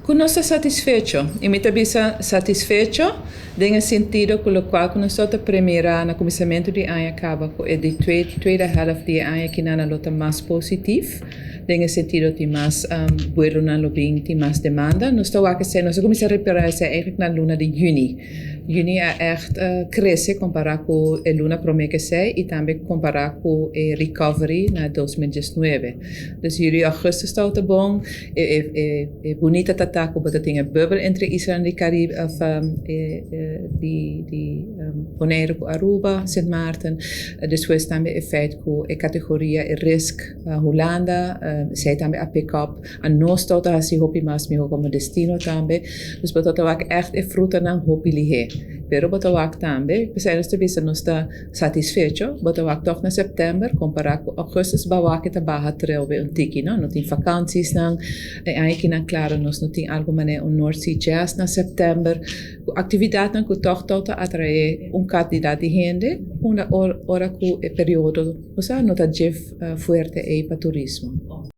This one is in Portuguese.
Uno está satisfecho, e me também satisfecho no sentido pelo qual quando estou a primeira no começamento de ano acaba é de tweede helft de ano que na lota mais positivo, no sentido de mais bueno na lobbying, de mais demanda. Nós estou a que nós começamos a reparar eigenlijk na luna de juni. Juni é echt cresce comparado com a luna promete ser e também comparado com a recovery na 2019. Dus juli augustus está muito bom, é bonita tata como tem a bubble entre Israel e Caribe of Bonaire com Aruba, Sint Maarten. Depois também é feito com a categoria risk Holanda, zij também a pick-up a nós todos assim hopi mais melhor como destino também. Dus botawak echt é fruta na hopi lihe. Pero botawak também, precisamos de vista nós está satisfecho. Botawak toch na setembro comparado com augustus bawak eta baja trelbe um tiki, não tem vakanties não. Aí na claro nós não tem algo mané North Sea Jazz na setembro. Atividade não que toch tot atrair quantidade de gente, uma hora com período, ou seja, não tá fuerte aí para turismo.